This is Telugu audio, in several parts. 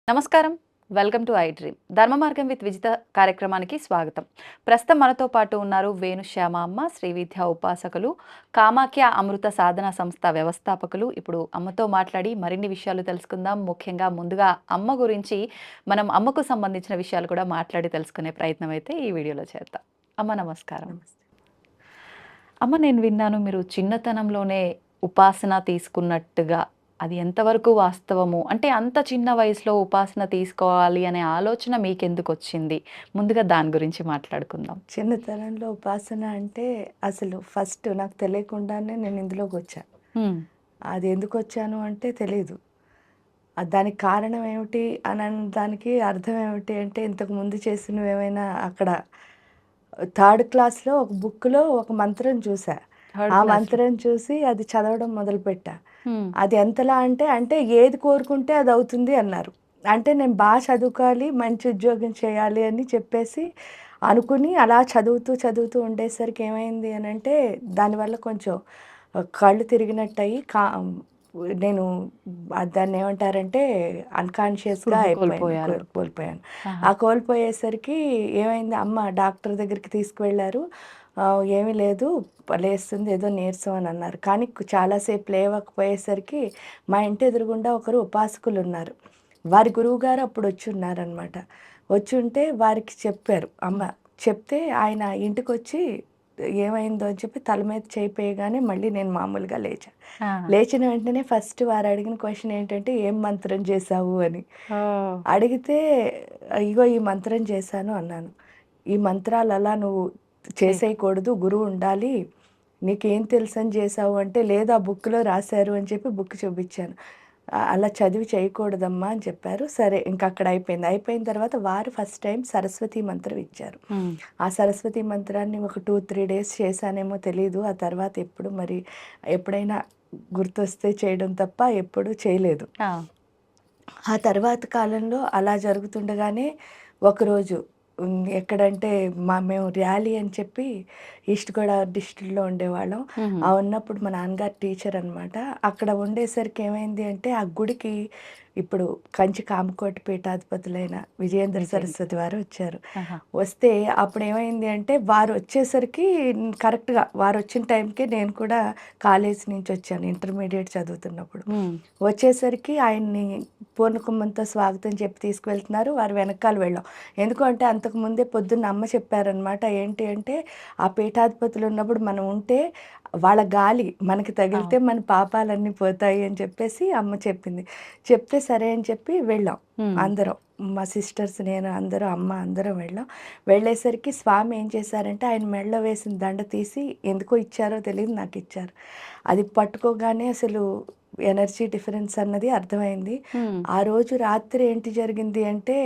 నమస్కారం. Welcome to I dream. ధర్మ మార్గం విత్ విజిత కార్యక్రమానికి స్వాగతం. ప్రస్తుతం మనతో పాటు ఉన్నారు వేణుశ్యామ అమ్మ, శ్రీ విద్యా ఉపాసకులు, కామాఖ్య అమృత సాధన సంస్థ వ్యవస్థాపకులు. ఇప్పుడు అమ్మతో మాట్లాడి మరిన్ని విషయాలు తెలుసుకుందాం. ముఖ్యంగా ముందుగా అమ్మ గురించి మనం అమ్మకు సంబంధించిన విషయాలు కూడా మాట్లాడి తెలుసుకునే ప్రయత్నం అయితే ఈ వీడియోలో చేద్దాం. అమ్మ నమస్కారం. అమ్మ, నేను విన్నాను మీరు చిన్నతనంలోనే ఉపాసన తీసుకున్నట్టుగా. అది ఎంతవరకు వాస్తవము? అంటే అంత చిన్న వయసులో ఉపాసన తీసుకోవాలి అనే ఆలోచన మీకెందుకొచ్చింది? ముందుగా దాని గురించి మాట్లాడుకుందాం. చిన్నతనంలో ఉపాసన అంటే అసలు ఫస్ట్ నాకు తెలియకుండానే నేను ఇందులోకొచ్చా. హ్మ్. అది ఎందుకొచ్చాను అంటే తెలీదు. దానికి కారణం ఏమిటి దానికి అర్థం ఏమిటి అంటే ఇంతకుముందు చేసినవేమైనా అక్కడ థర్డ్ క్లాస్‌లో ఒక బుక్‌లో ఒక మంత్రం చూసా. థర్డ్ ఆ క్లాస్‌లో. మంత్రం చూసి అది చదవడం మొదలుపెట్టా. హ్మ్. అది ఎంతలా అంటే ఏది కోరుకుంటే అది అవుతుంది అన్నారు. అంటే నేను చదువుకోవాలి, మంచి ఉద్యోగం చేయాలి అని చెప్పేసి అనుకుని అలా చదువుతూ ఉండేసరికి ఏమైంది అనంటే దానివల్ల కొంచెం కళ్ళు తిరిగినట్టయి నేను దాన్నేమంటారంటే అన్‌కాన్షియస్‌గా స్పృహ అయిపోయాను. కోల్పోయారు. కోల్పోయాను. ఆహా! ఆ కోల్పోయేసరికి ఏమైంది అమ్మ డాక్టర్ దగ్గరికి తీసుకువెళ్లారు. ఏమీ లేదు లేస్తుంది ఏదో నీరసం అని అన్నారు. కానీ చాలా సేపు లేవకపోయేసరికి మా ఇంటి ఎదురుగుండా ఒకరు ఉపాసకులున్నారు. వారి గురువుగారు అప్పుడు వచ్చున్నారనమాట. వచ్చుంటే వారికి చెప్పారు అమ్మ. చెప్తే ఆయన ఇంటికొచ్చి ఏమైందో అని చెప్పి తల మీద చేయిపోయగానే మళ్ళీ నేను మామూలుగా లేచా. ఆ! లేచిన వెంటనే ఫస్ట్ వారు అడిగిన క్వెషన్ ఏంటంటే, "ఏం మంత్రం చేశావు?" అని. ఓహ్! అడిగితే, "ఇగో ఈ మంత్రం చేశాను" అన్నాను. "ఈ మంత్రాలు అలా నువ్వు చేయకు. చేసేయకూడదు. గురువు ఉండాలి. నీకేం తెలుసని చేశావు" అంటే, "లేదు ఆ బుక్‌లో రాశారు" అని చెప్పి బుక్ చూపించాను. "అలా చదివి చేయకూడదమ్మా" అని చెప్పారు. సరే ఇంక అక్కడ అయిపోయింది. అయిపోయిన తర్వాత వారు ఫస్ట్ టైమ్ సరస్వతి మంత్రం ఇచ్చారు. హ్మ్. ఆ సరస్వతి మంత్రాన్ని ఒక 2, 3 డేస్ చేశానేమో తెలీదు. ఆ తర్వాత ఎప్పుడు మరి ఎప్పుడైనా గుర్తొస్తే చేయడం తప్ప ఎప్పుడూ చేయలేదు. ఆ! ఆ తర్వాత కాలంలో అలా జరుగుతుండగానే ఒకరోజు ఎక్కడంటే మేము ర్యాలీ అని చెప్పి ఈస్ట్ గోదావరి డిస్ట్రిక్ట్‌లో ఉండేవాళ్ళం. హుహు. ఉన్నప్పుడు మా నాన్నగారు టీచర్ అనమాట. అక్కడ ఉండేసరికి ఏమైంది అంటే ఆ గుడికి ఇప్పుడు కంచి కామకోటి పీఠాధిపతులైన విజయేంద్ర విజయేంద్ర. సరస్వతి వారు వచ్చారు. ఆహా! వస్తే అప్పుడేమైంది అంటే వారు వచ్చేసరికి కరెక్ట్‌గా వారొచ్చిన టైంకే నేను కూడా కాలేజీ నుంచి వచ్చాను ఇంటర్మీడియేట్ చదువుతున్నప్పుడు. హ్మ్. వచ్చేసరికి ఆయన్ని పూర్ణకుంభంతో స్వాగతం చెప్పి తీసుకువెళ్తున్నారు. వారి వెనకాల వెళ్ళాం. ఎందుకు అంటే అంతకుముందే పొద్దున్న అమ్మ చెప్పారనమాట. ఏంటి అంటే, ఆ పీఠాధిపతులు ఉన్నప్పుడు మనం ఉంటే వాళ్ళ గాలి మనకి తగిలితే అవును. మన పాపాలన్నీ పోతాయి అని చెప్పేసి అమ్మ చెప్పింది. చెప్తే సరే అని చెప్పి వెళ్ళాం హ్మ్. అందరం. మా సిస్టర్స్, నేను అందరం అమ్మ అందరం వెళ్ళాం. వెళ్ళేసరికి స్వామి ఏం చేశారంటే ఆయన మెడలో వేసిన దండ తీసి ఎందుకో ఇచ్చారో తెలీదు నాకిచ్చారు. అది పట్టుకోగానే అసలు ఎనర్జీ డిఫరెన్స్ అన్నది అర్థమైంది. హ్మ్. ఆ రోజు రాత్రి ఏంటి జరిగింది అంటే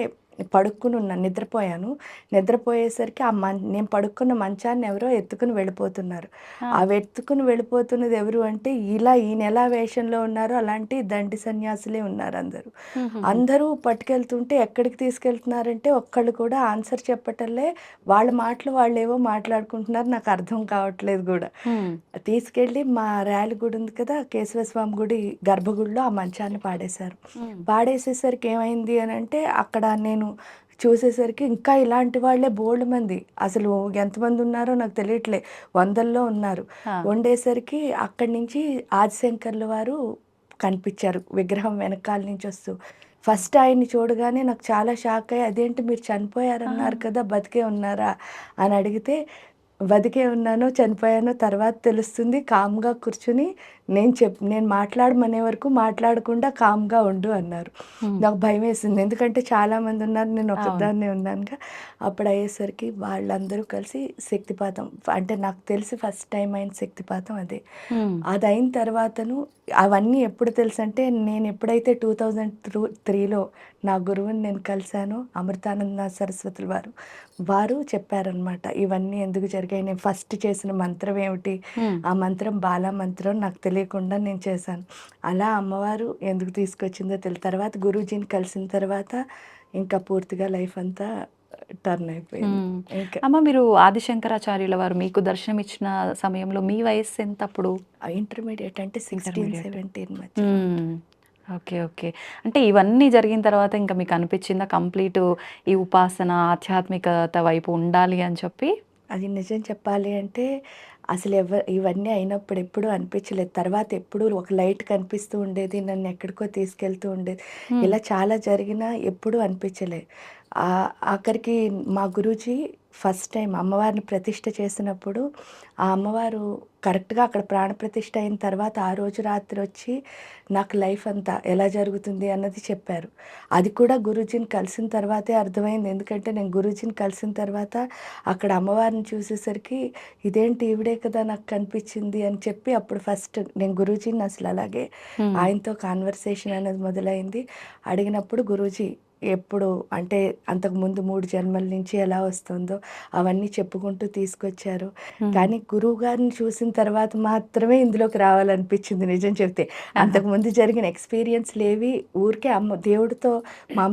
పడుక్కునున్నాను. నిద్రపోయాను. నిద్రపోయేసరికి నేను పడుకున్న మంచాన్ని ఎవరో ఎత్తుకుని వెళ్ళిపోతున్నారు. ఆ! ఆ ఎత్తుకుని వెళ్ళిపోతున్నది ఎవరు అంటే ఇలా ఈయనెలా వేషంలో ఉన్నారో అలాంటి దండి సన్యాసులే ఉన్నారందరూ. హుహుహు. అందరూ పట్టుకెళ్తుంటే ఎక్కడికి తీసుకెళ్తున్నారంటే ఒక్కళ్ళు కూడా ఆన్సర్ చెప్పటంలే. వాళ్ళ మాటలు వాళ్ళేవో మాట్లాడుకుంటున్నారు. నాకు అర్థం కావట్లేదు గూడా. హ్మ్. తీసుకెళ్ళి మా ర్యాలి గుడి ఉంది కదా! కేశవ స్వామి గుడి గర్భగుడిలో ఆ మంచాన్ని పాడేశారు. హ్మ్. పాడేసేసరికి ఏమైంది అనంటే అక్కడ నేను చూసేసరికి ఇంకా ఇలాంటి వాళ్ళే బోలెడుమంది. అసలు ఎంతమంది ఉన్నారో నాకు తెలియట్లే. వందల్లో ఉన్నారు. ఆ! ఉండేసరికి అక్కడి నుంచి ఆదిశంకర్ల వారు కనిపిచ్చారు. విగ్రహం వెనకాల నుంచి వస్తూ. హ్మ్. ఫస్ట్ ఆయన్ని చూడగానే నాకు చాలా షాక్ అయ్యి, "అదేంటి మీరు ఆ! చనిపోయారన్నారు కదా! బతికే ఉన్నారా?" అని అడిగితే, "బతికే ఉన్నానో, చనిపోయానో తర్వాత తెలుస్తుంది. కామ్‌గా కూర్చొని నేను మాట్లాడమనే వరకు మాట్లాడకుండా కామ్‌గా ఉండు" అన్నారు. హ్మ్. నాకు భయమేసింది. ఎందుకంటే చాలామంది ఉన్నారు. నేను అవును. ఒక్కదాన్నే ఉన్నానుగా. అప్పుడయ్యేసరికి వాళ్ళందరూ కలిసి శక్తిపాతం అంటే నాకు తెలిసి ఫస్ట్ టైమ్ అయిన శక్తిపాతం అదే. హ్మ్. అదయిన తర్వాతను అవన్నీ ఎప్పుడు తెలుసంటే నేనెప్పుడైతే 2003లో నా గురువుని నేను కలిసానో అమృతానంద సరస్వతుల వారు. వారు చెప్పారనమాట. ఇవన్నీ ఎందుకు జరిగాయి? నేను ఫస్ట్ చేసిన మంత్రం ఏమిటి? హ్మ్. ఆ మంత్రం బాలా మంత్రం నాకు తెలియకుండా నేను చేశాను. అలా అమ్మవారు ఎందుకు తీసుకొచ్చిందో తర్వాత గురూజీని కలిసిన తర్వాత ఇంకా పూర్తిగా లైఫ్ అంతా టర్న్ అయిపోయింది. హ్మ్. ఇంకా అమ్మ, మీరు ఆదిశంకరాచార్యుల వారు మీకు దర్శనమిచ్చిన సమయంలో మీ వయస్సెంత అప్పుడు? ఇంటర్మీడియేట్ అంటే 16, ఇంటర్మీడియేట్. 17 మధ్యలో హ్మ్. ఉంటుంది. ఓకే. ఓకే. అంటే ఇవన్నీ జరిగిన తర్వాత ఇంకా మీకు అనిపిచ్చిందా కంప్లీటు ఈ ఉపాసన, ఆధ్యాత్మికత వైపు ఉండాలి అని చెప్పి? అది నిజం చెప్పాలి అంటే అసలు ఇవన్నీ అయినప్పుడు ఎప్పుడూ అనిపించలేదు. తర్వాత ఎప్పుడూ ఒక లైట్ కనిపిస్తూ ఉండేది. నన్ను ఎక్కడికో తీసుకెళ్తూ ఉండేది. హ్మ్. ఇలా చాలా జరిగినా ఎప్పుడూ అనిపించలే. ఆఖరికి మా గురూజీ ఫస్ట్ టైమ్ అమ్మవారిని ప్రతిష్ఠ చేసినప్పుడు, ఆ అమ్మవారు కరెక్ట్‌గా అక్కడ ప్రాణప్రతిష్ఠ అయిన తర్వాత ఆ రోజు రాత్రి వచ్చి నాకు లైఫ్ అంతా ఎలా జరుగుతుంది అన్నది చెప్పారు. అది కూడా గురూజీని కలిసిన తర్వాతే అర్థమైంది. ఎందుకంటే నేను గురూజీని కలిసిన తర్వాత అక్కడ అమ్మవారిని చూసేసరికి ఇదేంటి ఈవిడే కదా నాకు కనిపించింది అని చెప్పి అప్పుడు ఫస్ట్ నేను గురూజీని అసలు అలాగే హ్మ్. ఆయనతో కాన్వర్సేషన్ అనేది మొదలైంది. అడిగినప్పుడు గురూజీ ఎప్పుడు అంటే అంతకుముందు 3 జన్మల నుంచి ఎలా వస్తుందో అవన్నీ చెప్పుకుంటూ తీసుకొచ్చారు. హ్మ్. కానీ గురువుగారిని చూసిన తర్వాత మాత్రమే ఇందులోకి రావాలనిపించింది నిజం చెప్తే. ఆహా! అంతకుముందు జరిగిన ఎక్స్‌పీరియన్స్‌లేవి ఊరికే దేవుడితో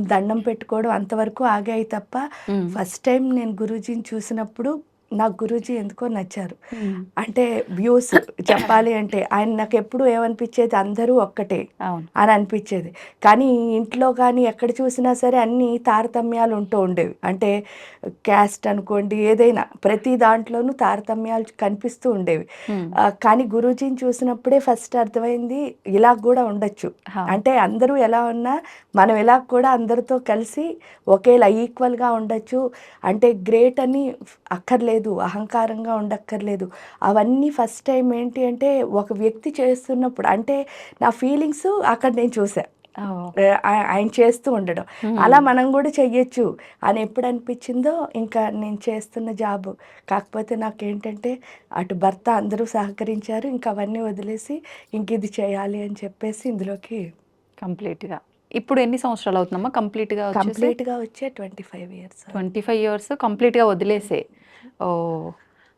దండం పెట్టుకోవడం అంతవరకు ఆగాయి తప్ప, హ్మ్. ఫస్ట్ టైమ్ నేను గురూజీని చూసినప్పుడు నాకు గురూజీ ఎందుకో నచ్చారు. హ్మ్. అంటే వ్యూస్ చెప్పాలి అంటే ఆయన నాకెప్పుడు ఏమనిపించేది అందరూ ఒక్కటే అవును. అని అనిపించేది. కానీ ఇంట్లో కానీ ఎక్కడ చూసినా సరే అన్నీ తారతమ్యాలు ఉంటూ ఉండేవి. అంటే క్యాస్ట్ అనుకోండి ఏదైనా ప్రతి దాంట్లోనూ తారతమ్యాలు కనిపిస్తూ ఉండేవి. హ్మ్. కానీ గురూజీని చూసినప్పుడే ఫస్ట్ అర్థమైంది ఇలా గూడా ఉండొచ్చు. ఆ! అంటే అందరూ ఎలా ఉన్నా మనం ఇలా కూడా అందరితో కలిసి ఒకేలా ఈక్వల్‌గా ఉండొచ్చు. అంటే గ్రేట్ అని అక్కర్లేదు. అహంకారంగా ఉండక్కర్లేదు. అవన్నీ ఫస్ట్ టైమ్ ఏంటి అంటే ఒక వ్యక్తి చేస్తున్నప్పుడు అంటే నా ఫీలింగ్స్ అక్కడ నేను చూసా. ఓహ్! ఆయన చేస్తూ ఉండడం. అలా హ్మ్. మనం గూడా చెయ్యొచ్చు అని ఎప్పుడు అనిపించిందో ఇంకా నేను చేస్తున్న జాబు. కాకపోతే నాకేంటంటే అటు భర్త అందరూ సహకరించారు. ఇంక అవన్నీ వదిలేసి ఇంకిది చేయాలి అని చెప్పేసి ఇందులోకి కంప్లీట్‌గా. ఇప్పుడు ఎన్ని సంవత్సరాలవుతుందమ్మా కంప్లీట్‌గా వచ్చేసి? కంప్లీట్‌గా వచ్చే 25 ఇయర్స్ అవుతుంది. 25 ఇయర్స్ కంప్లీట్‌గా వదిలేసే. ఓహ్!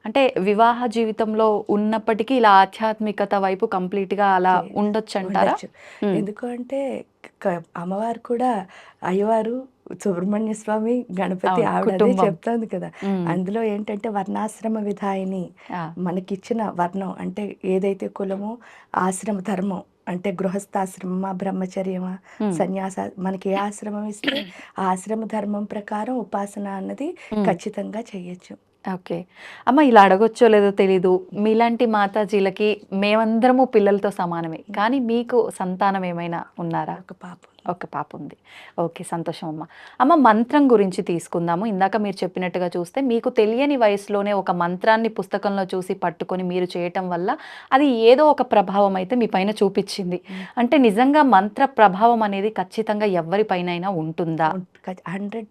అంటే వివాహ జీవితంలో ఉన్నప్పటికీ ఇలా ఆధ్యాత్మికత వైపు కంప్లీట్‌గా అలా చే ఉండొచ్చంటారా? ఉండొచ్చు. హ్మ్. ఎందుకు అంటే క అమ్మవారు కూడా అయ్యవారు, సుబ్రహ్మణ్య స్వామి, గణపతి అవును. ఆవిడ అదే కుటుంబం. చెప్తోంది కదా! హ్మ్. అందులో ఏంటంటే వర్ణాశ్రమ విధాయిని ఆ! మనకిచ్చిన వర్ణం అంటే ఏదైతే కులమో ఆశ్రమ ధర్మం అంటే గృహస్థాశ్రమమా, బ్రహ్మచర్యమా, హ్మ్. సన్యాస మనకి ఏ ఆశ్రమం ఇస్తే ఆ ఆశ్రమ ధర్మం ప్రకారం ఉపాసన అన్నది హ్మ్. ఖచ్చితంగా చెయ్యొచ్చు. ఓకే. అమ్మ ఇలా అడగొచ్చో లేదో తెలీదు. మీలాంటి మాతాజీలకి మేమందరము పిల్లలతో సమానమే. హ్మ్. కానీ మీకు సంతానం ఏమైనా ఉన్నారా? ఒక పాప. ఒక పాప ఉంది. ఓకే. సంతోషం అమ్మ. అమ్మ మంత్రం గురించి తీసుకుందాము. ఇందాక మీరు చెప్పినట్టుగా చూస్తే మీకు తెలియని వయసులోనే ఒక మంత్రాన్ని పుస్తకంలో చూసి పట్టుకొని మీరు చేయటం వల్ల అది ఏదో ఒక ప్రభావం అయితే మీ పైన చూపిచ్చింది. హ్మ్. అంటే నిజంగా మంత్ర ప్రభావం అనేది ఖచ్చితంగా ఎవ్వరి పైనైనా ఉంటుందా? 100%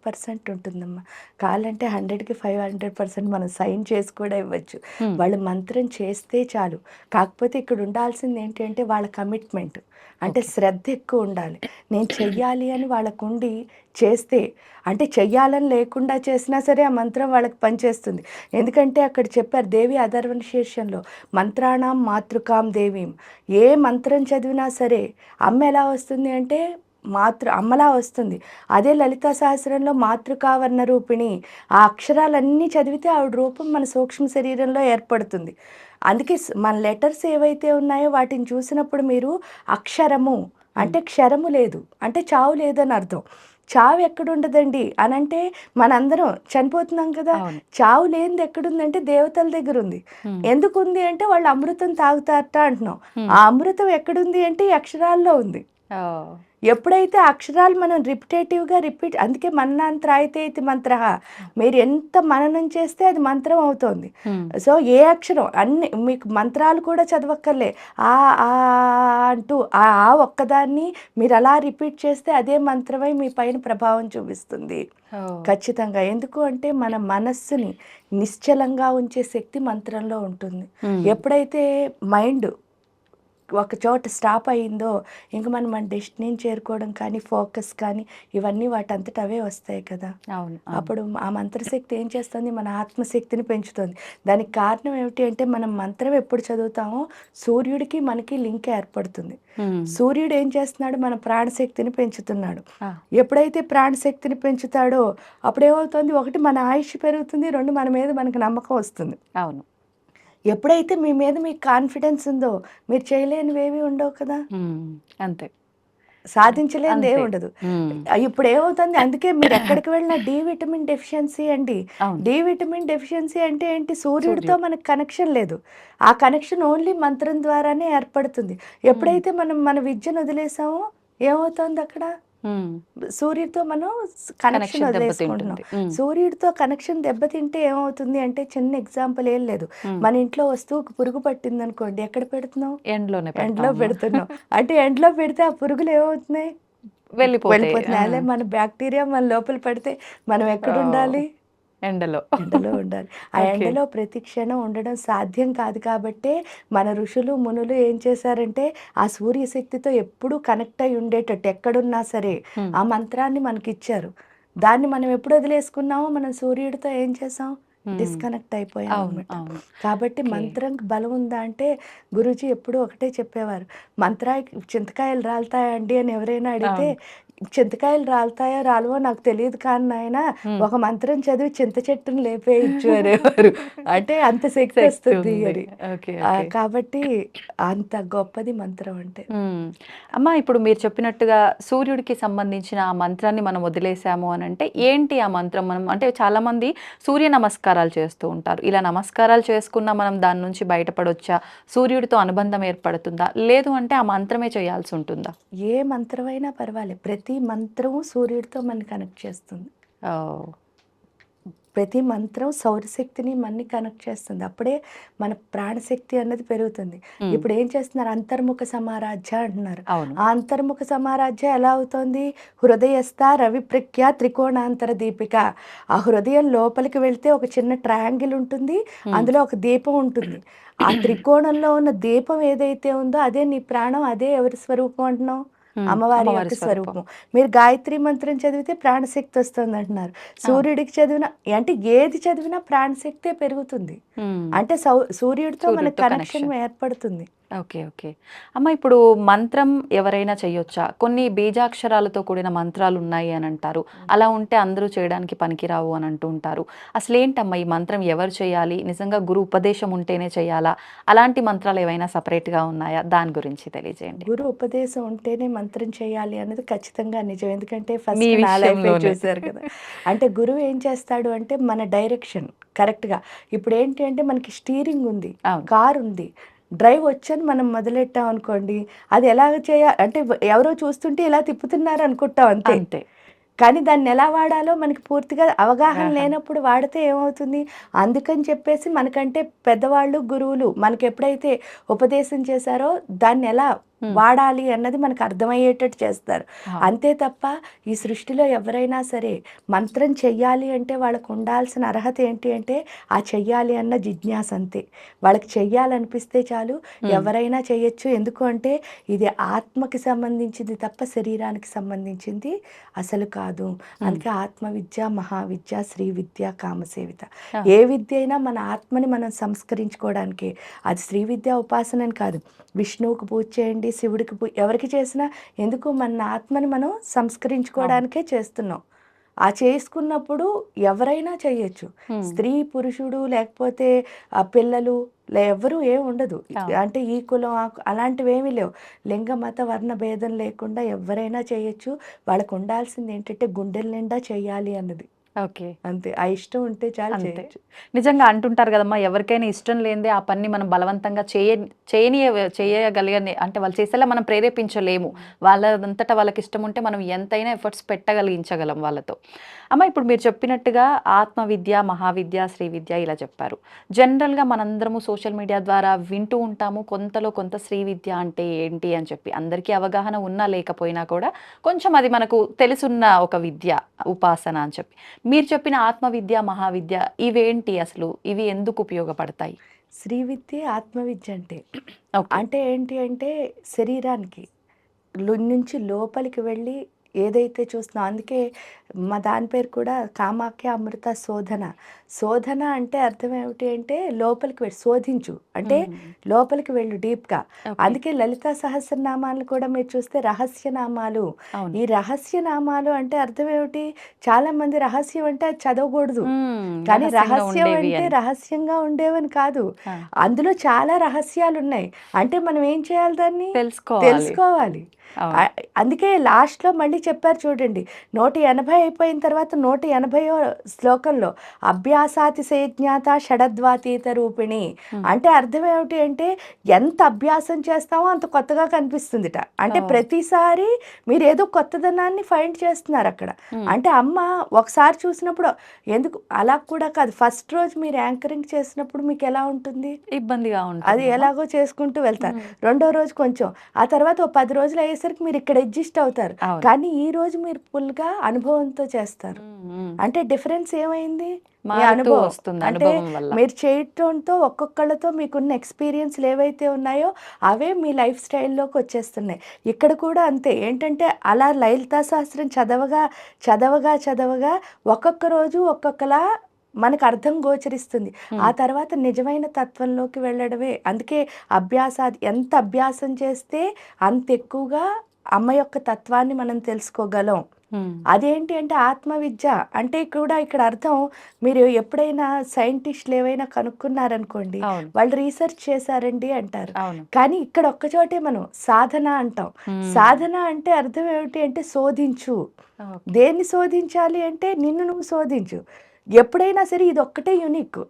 ఉంటుందమ్మా. కావాలంటే 100కి 500% మనం సైన్ చేసి కూడా ఇవ్వచ్చు. హ్మ్. వాళ్ళు మంత్రం చేస్తే చాలు. కాకపోతే ఇక్కడ ఉండాల్సింది ఏంటి అంటే వాళ్ళ కమిట్మెంట్. అంటే ఓకే. శ్రద్ధ ఎక్కువ ఉండాలి. నేను చెయ్యాలి అని వాళ్ళకుండి చేస్తే అంటే చెయ్యాలని లేకుండా చేసినా సరే ఆ మంత్రం వాళ్ళకి పనిచేస్తుంది. ఎందుకంటే అక్కడ చెప్పారు దేవి అథర్వణ శీర్షంలో మంత్రాణం మాతృకాం దేవీం. ఏ మంత్రం చదివినా సరే అమ్మ ఎలా వస్తుంది అంటే అమ్మలా వస్తుంది. అదే లలితా సహస్రంలో మాతృకావర్ణ రూపిణి. ఆ అక్షరాలన్నీ చదివితే ఆవిడ రూపం మన సూక్ష్మ శరీరంలో ఏర్పడుతుంది. అందుకే మన లెటర్స్ ఏవైతే ఉన్నాయో వాటిని చూసినప్పుడు మీరు అక్షరము హ్మ్. అంటే క్షరము లేదు. అంటే చావు లేదని అర్థం. చావు ఎక్కడుండదండి అనంటే మనందరం చనిపోతున్నాం కదా! అవును. చావు లేనిది ఎక్కడుందంటే దేవతల దగ్గరుంది. హ్మ్. ఎందుకుంది అంటే వాళ్ళు అమృతం తాగుతారట అంటున్నాం. హ్మ్. ఆ అమృతం ఎక్కడుంది అంటే ఈ అక్షరాల్లో ఉంది. ఓహ్! ఎప్పుడైతే అక్షరాలు మనం రిపీట్ అందుకే మన్నంత్రాయతే ఇతి మంత్రః. మీరు ఎంత మననం చేస్తే అది మంత్రం అవుతోంది. హ్మ్. సో, ఏ అక్షరం అన్ని మీకు మంత్రాలు కూడా చదవక్కర్లే. ఆ, ఆ అంటూ ఆ ఒక్కదాన్ని మీరలా రిపీట్ చేస్తే అదే మంత్రమై మీ పైన ప్రభావం చూపిస్తుంది. ఓహ్! ఖచ్చితంగా. ఎందుకు అంటే మన మనస్సుని నిశ్చలంగా ఉంచే శక్తి మంత్రంలో ఉంటుంది. హ్మ్. ఎప్పుడైతే మైండ్ ఒక చోట స్టాప్ అయిందో ఇంక మనం మన డెస్టినీని చేరుకోవడం కానీ, ఫోకస్ కానీ ఇవన్నీ వాటంతట అవే వస్తాయి కదా! అవును. అవును. అప్పుడు ఆ మంత్రశక్తి ఏం చేస్తుంది? మన ఆత్మశక్తిని పెంచుతుంది. దానికి కారణం ఏమిటి అంటే మనం మంత్రం ఎప్పుడు చదువుతామో సూర్యుడికి, మనకి లింక్ ఏర్పడుతుంది. హ్మ్. సూర్యుడు ఏం చేస్తున్నాడు? మన ప్రాణశక్తిని పెంచుతున్నాడు. ఆ! ఎప్పుడైతే ప్రాణశక్తిని పెంచుతాడో అప్పుడేమవుతుంది? ఒకటి మన ఆయుష్ పెరుగుతుంది. 2 మన మీద మనకు నమ్మకం వస్తుంది. అవును. ఎప్పుడైతే మీ మీద మీకు కాన్ఫిడెన్స్ ఉందో మీరు చేయలేనివేవి ఉండవు కదా! హ్మ్. అంతే. సాధించలేనిదే అంతే. ఉండదు. హ్మ్. ఇప్పుడు ఏమవుతుంది, అందుకే మీరు ఎక్కడికి వెళ్ళినా డి విటమిన్ డెఫిషియన్సీ అండి. అవును. డి విటమిన్ డెఫిషియన్సీ అంటే ఏంటి? సూర్యుడితో సూర్యుడు. మనకు కనెక్షన్ లేదు. ఆ కనెక్షన్ ఓన్లీ మంత్రం ద్వారానే ఏర్పడుతుంది. హ్మ్. ఎప్పుడైతే మనం మన విద్యను వదిలేసామో ఏమవుతోందక్కడ? హ్మ్. సూర్యుడితో మనం కనెక్షన్ కనెక్షన్ వదిలేసుకుంటున్నాం. దెబ్బతింటుంది. హ్మ్. సూర్యుడితో కనెక్షన్ దెబ్బతింటే ఏమవుతుంది అంటే, చిన్న ఎగ్జాంపుల్ ఏం లేదు. హ్మ్. మన ఇంట్లో వస్తువుకి పురుగు పట్టిందనుకోండి, ఎక్కడ పెడుతున్నాం? ఎండ్లోనే ఎండలో పెడతామమ్మా. పెడుతున్నాం. అంటే ఎండలో పెడితే ఆ పురుగులు ఏమవుతున్నాయి? వెళ్ళిపోతాయి. ఆ! వెళ్ళిపోతున్నాయి. అదే మన బ్యాక్టీరియా మన లోపల పడితే మనం ఓహ్! ఎక్కడుండాలి? ఎండలో. ఎండలో ఉండాలి. ఆ ఓకే. ఎండలో ప్రతి క్షణం ఉండడం సాధ్యం కాదు కాబట్టే, మన ఋషులు, మునులు ఏం చేశారంటే, ఆ సూర్యశక్తితో ఎప్పుడూ కనెక్ట్ అయ్యి ఉండేటట్టు ఎక్కడున్నా సరే, హ్మ్. ఆ మంత్రాన్ని మనకిచ్చారు. దాన్ని మనం ఎప్పుడు వదిలేసుకున్నామో, మనం సూర్యుడితో ఏం చేసాం? హ్మ్. డిస్కనెక్ట్ అవును. అయిపోయామనమాట. అవును. కాబట్టి ఓకే. మంత్రంకి బలం ఉందా అంటే, గురూజీ ఎప్పుడూ ఒకటే చెప్పేవారు. మంత్రానికి చింతకాయలు రాలుతాయా అండి అని ఎవరైనా అడిగితే, అవును. చింతకాయలు రాలుతాయో రాలవో నాకు తెలీదు కానీ నాయనా, హ్మ్. ఒక మంత్రం చదివి చింత చెట్టుని లేపేయొచ్చు అనేవారు. అంటే అంత శక్తి శక్తొస్తుంది ఉంది. అని. ఓకే. ఓకే. కాబట్టి అంత గొప్పది మంత్రం అంటే. హ్మ్. అమ్మ ఇప్పుడు మీరు చెప్పినట్టుగా సూర్యుడికి సంబంధించిన ఆ మంత్రాన్ని మనం వదిలేసాము అనంటే ఏంటి ఆ మంత్రం? మనం అంటే చాలామంది సూర్య నమస్కారాలు చేస్తూ ఉంటారు. ఇలా నమస్కారాలు చేసుకున్నా మనం దాని నుంచి బయటపడొచ్చా? సూర్యుడితో అనుబంధం ఏర్పడుతుందా? లేదు అంటే ఆ మంత్రమే చేయాల్సుంటుందా? ఏ మంత్రమైనా పర్వాలేదు. ప్రతి మంత్రము సూర్యుడితో మనని కనెక్ట్ చేస్తుంది. ఓహ్! ప్రతి మంత్రం సౌరశక్తిని మనని కనెక్ట్ చేస్తుంది. అప్పుడే మన ప్రాణశక్తి అన్నది పెరుగుతుంది. హ్మ్. ఇప్పుడు ఏం చేస్తున్నారు, అంతర్ముఖ సమారాధ్య అంటున్నారు. అవును. ఆ అంతర్ముఖ సమారాధ్య ఎలా అవుతోంది? హృదయస్థ రవిప్రఖ్య త్రికోణాంతర దీపిక. ఆ హృదయం లోపలికి వెళ్తే ఒక చిన్న ట్రయాంగిల్ ఉంటుంది. హ్మ్. అందులో ఒక దీపం ఉంటుంది. ఆ త్రికోణంలో ఉన్న దీపం ఏదైతే ఉందో అదే నీ ప్రాణం. అదే ఎవరి స్వరూపం అంటున్నాం? హ్మ్. అమ్మవారి అమ్మవారి యొక్క స్వరూపం. స్వరూపం. మీరు గాయత్రి మంత్రం చదివితే ప్రాణశక్తి వస్తుందంటున్నారు. అవును. సూర్యుడికి చదివినా అంటే ఏది చదివినా ప్రాణశక్తే పెరుగుతుంది. హ్మ్. అంటే సూర్యుడితో మనకు సూర్యుడితో కనెక్షన్ కనెక్షన్. ఏర్పడుతుంది. ఓకే. ఓకే. అమ్మ ఇప్పుడు మంత్రం ఎవరైనా చేయొచ్చా? కొన్ని బీజాక్షరాలతో కూడిన మంత్రాలున్నాయి అనంటారు. హ్మ్. అలా ఉంటే అందరూ చేయడానికి పనికిరావు అని అంటూ ఉంటారు. అసలేంటమ్మా ఈ మంత్రం ఎవరు చేయాలి? నిజంగా గురు ఉపదేశం ఉంటేనే చేయాలా? అలాంటి మంత్రాలు ఏవైనా సెపరేట్‌గా ఉన్నాయా? దాని గురించి తెలియజేయండి. గురు ఉపదేశం ఉంటేనే మంత్రం చేయాలి అన్నది ఖచ్చితంగా నిజం. ఎందుకంటే మీ ఫస్ట్ నా లైఫే విషయంలోనే. చూసారు కదా! అంటే గురువు ఏం చేస్తాడు అంటే మన డైరెక్షన్ కరెక్ట్‌గా ఇప్పుడేంటి అంటే మనకి స్టీరింగ్ ఉంది. అవును. కార్ ఉంది. డ్రైవ్ వచ్చని మనం మొదలెట్టాం అనుకోండి. అది ఎలాగ అంటే ఎవరో చూస్తుంటే ఇలా తిప్పుతున్నారు అనుకుంటాం అంతే. అంతే. కానీ దాన్నెలా వాడాలో మనకి పూర్తిగా అవగాహన అవగాహన. లేనప్పుడు వాడితే ఏమవుతుంది? అందుకని చెప్పేసి మనకంటే పెద్దవాళ్ళు, గురువులు మనకెప్పుడైతే ఉపదేశం చేశారో దాన్నెలా హ్మ్. వాడాలి అన్నది మనకు అర్థమయ్యేటట్టు చేస్తారు. అవును. అంతే తప్ప ఈ సృష్టిలో ఎవరైనా సరే మంత్రం చెయ్యాలి అంటే వాళ్ళకుండాల్సిన అర్హత ఏంటి అంటే, ఆ చెయ్యాలి అన్న జిజ్ఞాస అంతే. వాళ్ళకి చెయ్యాలనిపిస్తే చాలు హ్మ్. ఎవరైనా చేయొచ్చు. ఎందుకు అంటే ఇది ఆత్మకి సంబంధించింది తప్ప శరీరానికి సంబంధించింది అసలు కాదు. హ్మ్. అందుకే ఆత్మవిద్య, మహావిద్య, శ్రీ విద్య, కామసేవిత. అవును. ఏ విద్య అయినా మన ఆత్మని మనం సంస్కరించుకోవడానికే. అది శ్రీ విద్యా ఉపాసనని కాదు. విష్ణువుకి పూజ చేయండి, శివుడికి ఎవరికి చేసినా ఎందుకు మన ఆత్మని మనం అవును. సంస్కరించుకోవడానికే చేస్తున్నాం. ఆ చేసుకున్నప్పుడు ఎవరైనా చేయొచ్చు. హ్మ్. స్త్రీ, పురుషుడు లేకపోతే పిల్లలు ఎవ్వరు ఏమి ఉండదు. అవును. అంటే ఈ కులం, ఆ అలాంటివేమీ లేవు. లింగ, మత, వర్ణ భేదం లేకుండా ఎవ్వరైనా చేయొచ్చు. వాళ్ళకుండాల్సింది ఏంటంటే గుండెల నిండా చేయాలి అన్నది. ఓకే. అంతే. ఆ ఇష్టం ఉంటే చాలు అంతే. చేయొచ్చు. నిజంగా అంటుంటారు గదమ్మా! ఎవరికైనా ఇష్టం లేనిదే ఆ పనిని మనం బలవంతంగా చేయగలిగని అంటే వాళ్ళు చేసేలా మనం ప్రేరేపించలేము. హ్మ్. వాళ్ళదంతట వాళ్ళకిష్టం ఉంటే మనం ఎంతైనా ఎఫర్ట్స్ పెట్టగలిగించగలం వాళ్ళతో. అమ్మ ఇప్పుడు మీరు చెప్పినట్టుగా ఆత్మ విద్య, మహావిద్య, శ్రీ విద్య ఇలా చెప్పారు. జనరల్‌గా మనందరము సోషల్ మీడియా ద్వారా వింటూ ఉంటాము. కొంతలో కొంత శ్రీ విద్య అంటే ఏంటి అని చెప్పి. అందరికీ అవగాహన ఉన్నా లేకపోయినా కూడా కొంచెం అది మనకు తెలిసున్న ఒక విద్య, ఉపాసన అని చెప్పి. మీరు చెప్పిన ఆత్మ విద్య, మహావిద్య ఇవేంటి అసలు? ఇవి ఎందుకు ఉపయోగపడతాయి? శ్రీ విద్యే ఆత్మవిద్య అంటే. ఓకే. అంటే ఏంటి అంటే శరీరానికి నుంచి లోపలికి వెళ్ళి ఏదైతే చూస్తున్నాం అందుకే మా దాని పేరు కూడా కామాఖ్య అమృత శోధన. శోధన అంటే అర్థం ఏమిటి అంటే లోపలికి వెళ్ళి శోధించు. అంటే హ్మ్. లోపలికి వెళ్ళు డీప్‌గా. ఓకే. అందుకే లలితా సహస్రనామాలు కూడా మీరు చూస్తే రహస్యనామాలు. అవును. ఈ రహస్యనామాలు అంటే అర్థం ఏమిటి? చాలామంది రహస్యం అంటే అది చదవకూడదు. హ్మ్. కానీ రహస్యంగా రహస్యం ఉండేవి అంటే అని. రహస్యంగా ఉండేవని కాదు. ఆ! అందులో చాలా రహస్యాలున్నాయి. అంటే మనం ఏం చేయాలి దాన్ని? తెలుసుకోవాలి. తెలుసుకోవాలి. అవును. అందుకే లాస్ట్‌లో మళ్ళీ చెప్పారు చూడండి. 180 అయిపోయిన తర్వాత 180వ శ్లోకంలో అభ్యాసాతిశయజ్ఞాత షడద్వాతీత రూపిణి. హ్మ్. అంటే అర్థం ఏమిటి అంటే ఎంత అభ్యాసం చేస్తామో అంత కొత్తగా కనిపిస్తుందిట. అంటే ఓహ్! ప్రతిసారి మీరేదో కొత్తదనాన్ని ఫైండ్ చేస్తున్నారక్కడ. హ్మ్. అంటే అమ్మ ఒకసారి చూసినప్పుడు ఎందుకు అలా కూడా కాదు. ఫస్ట్ రోజు మీరు యాంకరింగ్ చేసినప్పుడు మీకెలా ఉంటుంది? ఇబ్బందిగా అది ఉంటుందమ్మా. ఎలాగో చేసుకుంటూ వెళ్తారు. హ్మ్. రెండో రోజు కొంచెం, ఆ తర్వాత ఓ 10 రోజులు అయ్యేసరికి మీరు ఇక్కడ అడ్జస్ట్ అవుతారు. అవును. కానీ ఈ రోజు మీరు ఫుల్‌గా అనుభవంతో చేస్తారు. హ్మ్. హ్మ్. అంటే డిఫరెన్స్ ఏమైంది? మీ మారుతూ అనుభవం. వస్తుంది అంటే అనుభవం వల్ల. మీరు చేయటంతో ఒక్కొక్కళ్ళతో మీకున్న ఎక్స్‌పీరియన్స్‌లు ఏవైతే ఉన్నాయో అవే మీ లైఫ్ స్టైల్‌లోకి వచ్చేస్తున్నాయి. ఇక్కడ కూడా అంతే. ఏంటంటే అలా లలితా సహస్రం చదవగా ఒక్కొక్క రోజు ఒక్కొక్కలా మనకు అర్థం గోచరిస్తుంది. ఆ హ్మ్. తర్వాత నిజమైన తత్వంలోకి వెళ్ళడమే. అందుకే ఎంత అభ్యాసం చేస్తే అంత ఎక్కువగా అమ్మ యొక్క తత్వాన్ని మనం తెలుసుకోగలం. హ్మ్. అదేంటి అంటే ఆత్మవిద్య అంటే కూడా ఇక్కడ అర్థం మీరు ఎప్పుడైనా సైంటిస్టులు ఏవైనా కనుక్కున్నారనుకోండి, అవును. వాళ్ళు రీసెర్చ్ చేశారండి అంటారు. అవును. కానీ ఇక్కడ ఒక్కచోటే మనం సాధన అంటాం. హ్మ్. సాధన అంటే అర్థం ఏమిటి అంటే శోధించు. ఓకే. దేన్ని శోధించాలి అంటే నిన్ను నువ్వు శోధించు. ఎప్పుడైనా సరే ఇదొక్కటే యూనిక్.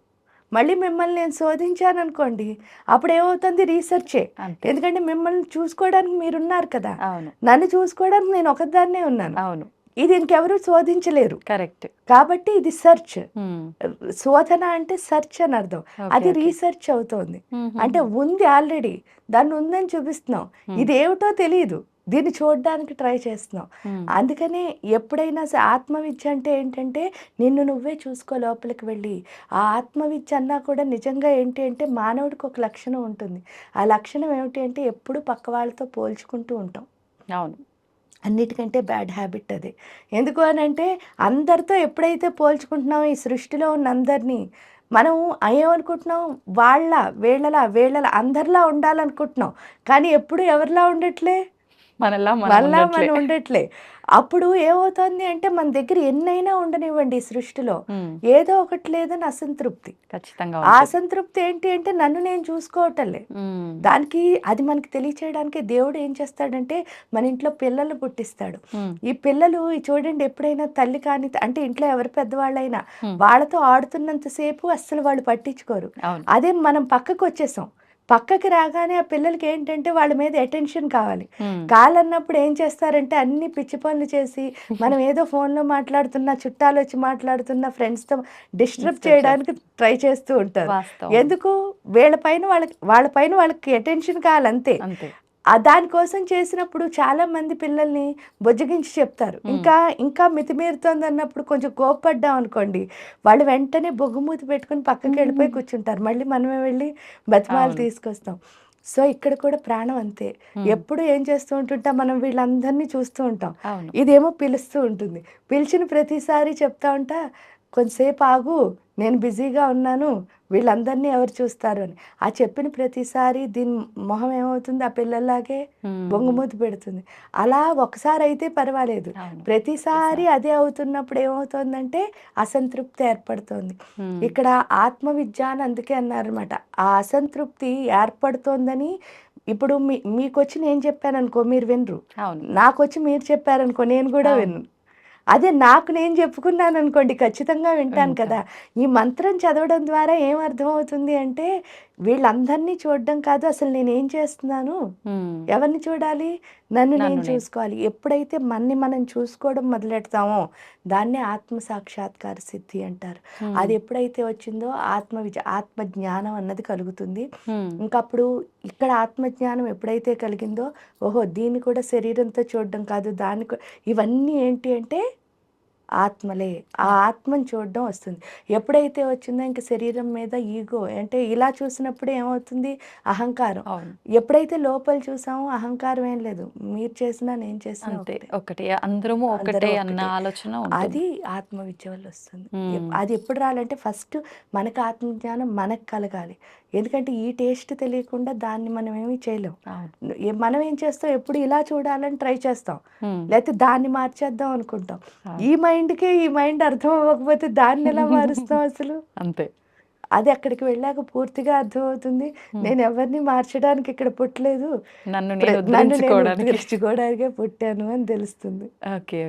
మళ్ళీ మిమ్మల్ని నేను శోధించాననుకోండి, అప్పుడేమవుతుంది రీసెర్చే. అంతే. ఎందుకంటే మిమ్మల్ని చూసుకోవడానికి మీరున్నారు కదా! అవును. నన్ను చూసుకోవడానికి నేను ఒకదాన్నే ఉన్నాను. అవును. ఇది ఇంకెవరు శోధించలేరు. కరెక్ట్. కాబట్టి ఇది సెర్చ్. హ్మ్. శోధన అంటే సెర్చ్ అని అర్థం. ఓకే. అది ఓకే. రీసెర్చ్ అవుతోంది. అంటే హుహుహు. ఉంది ఆల్రెడీ. దాన్ని ఉందని చూపిస్తున్నాం. హ్మ్. ఇదేమిటో తెలీదు. దీన్ని చూడడానికి ట్రై చేస్తున్నాం. హ్మ్. అందుకనే ఎప్పుడైనా ఆత్మవిద్య అంటే ఏంటంటే నిన్ను నువ్వే చూసుకో లోపలికి వెళ్ళి. ఆ ఆత్మవిద్య అన్నా కూడా నిజంగా ఏంటి అంటే మానవుడికి ఒక లక్షణం ఉంటుంది. ఆ లక్షణం ఏమిటి అంటే ఎప్పుడూ పక్క వాళ్ళతో పోల్చుకుంటూ ఉంటాం. అవును. అన్నిటికంటే బ్యాడ్ హ్యాబిట్ అదే. ఎందుకు అనంటే అందరితో ఎప్పుడైతే పోల్చుకుంటున్నామో ఈ సృష్టిలో ఉన్న అందరిని, మనం ఏమనుకుంటున్నాం వీళ్ళలా అందరిలా ఉండాలనుకుంటున్నాం. కానీ ఎప్పుడు ఎవరిలా ఉండట్లే. మనలా మనం మనలా ఉండట్లే. మనం ఉండట్లే. అప్పుడు ఏమవుతుంది అంటే మన దగ్గర ఎన్నైనా ఉండనివ్వండి ఈ సృష్టిలో. హ్మ్. ఏదో ఒకటి లేదని అసంతృప్తి. ఖచ్చితంగా ఆ ఉంటుంది. అసంతృప్తి ఏంటి అంటే నన్ను నేను చూసుకోవటంలే. హ్మ్. దానికి అది మనకి తెలియచేయడానికి దేవుడు ఏం చేస్తాడంటే మన ఇంట్లో పిల్లలు పుట్టిస్తాడు. హ్మ్. ఈ పిల్లలు ఈ చూడండి ఎప్పుడైనా తల్లి కానీ అంటే ఇంట్లో ఎవరు పెద్దవాళ్ళైనా హ్మ్. వాళ్ళతో ఆడుతున్నంత సేపు అస్సలు వాళ్ళు పట్టించుకోరు. అవును. అదే మనం పక్కకొచ్చేసాం. పక్కకి రాగానే ఆ పిల్లలకి ఏంటంటే వాళ్ళ మీద అటెన్షన్ కావాలి. హ్మ్. కావాలన్నప్పుడు ఏం చేస్తారంటే అన్ని పిచ్చి పనులు చేసి మనం ఏదో ఫోన్‌లో మాట్లాడుతున్నా, చుట్టాలొచ్చి మాట్లాడుతున్నా, ఫ్రెండ్స్‌తో డిస్టర్బ్ డిస్టర్బ్ చేయడానికి చేస్తారు. ట్రై చేస్తూ ఉంటారు. వాస్తవం. ఎందుకు? వాళ్ళ పైన వాళ్ళకి అటెన్షన్ కావాలంతే. అంతే. దానికోసం చేసినప్పుడు చాలామంది పిల్లల్ని బుజ్జగించి చెప్తారు. హ్మ్. ఇంకా మితిమీరుతోందన్నప్పుడు కొంచెం కోప్పడ్డామనుకోండి, వాళ్ళు వెంటనే బొగ్గుమూతి పెట్టుకొని పక్కకెళ్ళిపోయి కూర్చుంటారు. మళ్ళీ మనమే వెళ్ళి బతిమాలి అవును. తీసుకొస్తాం. సో, ఇక్కడ కూడా ప్రాణం అంతే. హ్మ్. ఎప్పుడు ఏం చేస్తూ ఉంటుంటాం మనం వీళ్ళందరినీ చూస్తూ ఉంటాం. అవును. ఇదేమో పిలుస్తూ ఉంటుంది. పిలిచిన ప్రతిసారి చెప్తా ఉంటా, "కొంసేపు ఆగు, నేను బిజీగా ఉన్నాను. వీళ్ళందరినీ ఎవరు చూస్తారు" అని. ఆ చెప్పిన ప్రతిసారి దీని మొహం ఏమవుతుంది ఆ పిల్లల్లాగే హ్మ్. బొంగుమూతి పెడుతుంది. అలా ఒకసారయితే పర్వాలేదు. అవును. ప్రతిసారి ప్రతిసారి. అదే అవుతున్నప్పుడు ఏమవుతోందంటే అసంతృప్తి ఏర్పడుతోంది. హ్మ్. ఇక్కడ ఆత్మవిద్య అని అందుకే అన్నారనమాట. ఆ అసంతృప్తి ఏర్పడుతోందని ఇప్పుడు మీకొచ్చి నేను చెప్పాననుకో మీరు వినరు. అవును. నాకొచ్చి మీరు చెప్పారనుకో నేను గూడా అవును. వినను. అదే నాకు నేను చెప్పుకున్నాననుకోండి ఖచ్చితంగా వింటాను కదా! వింటాం. ఈ మంత్రం చదవడం ద్వారా ఏం అర్థమవుతుంది అంటే, వీళ్ళందరినీ చూడడం కాదు అసలు నేనేం చేస్తున్నాను? హ్మ్. ఎవరిని చూడాలి? నన్ను నేను నన్ను నేను. చూసుకోవాలి. ఎప్పుడైతే మనని మనం చూసుకోవడం మొదలెడతామో, దాన్నే ఆత్మ సాక్షాత్కార సిద్ధి అంటారు. హ్మ్. అది ఎప్పుడైతే వచ్చిందో ఆత్మ జ్ఞానం అన్నది కలుగుతుంది. హ్మ్. ఇంకప్పుడు ఇక్కడ ఆత్మజ్ఞానం ఎప్పుడైతే కలిగిందో, ఓహో! దీన్ని కూడా శరీరంతో చూడడం కాదు, ఇవన్నీ ఏంటి అంటే ఆత్మలే. ఆ ఆ! ఆత్మని చూడడం వస్తుంది. ఎప్పుడైతే వచ్చిందో ఇంక శరీరం మీద ఈగో అంటే ఇలా చూసినప్పుడు ఏమవుతుంది? అహంకారం. అవును. ఎప్పుడైతే లోపల చూసామో అహంకారం ఏం లేదు. మీరు చేసినా, నేను చేసినా అంతే. ఒకటే. ఒకటే. అందరము అందరం ఒకటే అన్న ఒక్కటే. ఆలోచన ఉంటుంది. అది ఆత్మవిద్య వల్ల వస్తుంది. హ్మ్. అది ఎప్పుడు రావాలంటే ఫస్ట్ మనకు ఆత్మజ్ఞానం మనకు కలగాలి. ఎందుకంటే ఈ టేస్ట్ తెలియకుండా దాన్ని మనం ఏమి చేయలేం. అవును. మనం ఏం చేస్తాం ఎప్పుడు ఇలా చూడాలని ట్రై చేస్తాం. హ్మ్. లేతే దాన్ని మార్చేద్దాం అనుకుంటాం. అవును. ఈ మైండ్‌కే ఈ మైండ్ అర్థం అవ్వకపోతే దాన్నెలా మారుస్తాం అసలు? అంతే. అది అక్కడికి వెళ్ళాక పూర్తిగా అర్థమవుతుంది. నేను ఎవరిని మార్చడానికి ఇక్కడ పుట్టలేదు. నన్ను ప్ర నేను నన్ను నేను ఉద్ధరించుకోవడానికి. ఉద్ధరించుకోవడానికే పుట్టాను అని తెలుస్తుంది. ఓకే.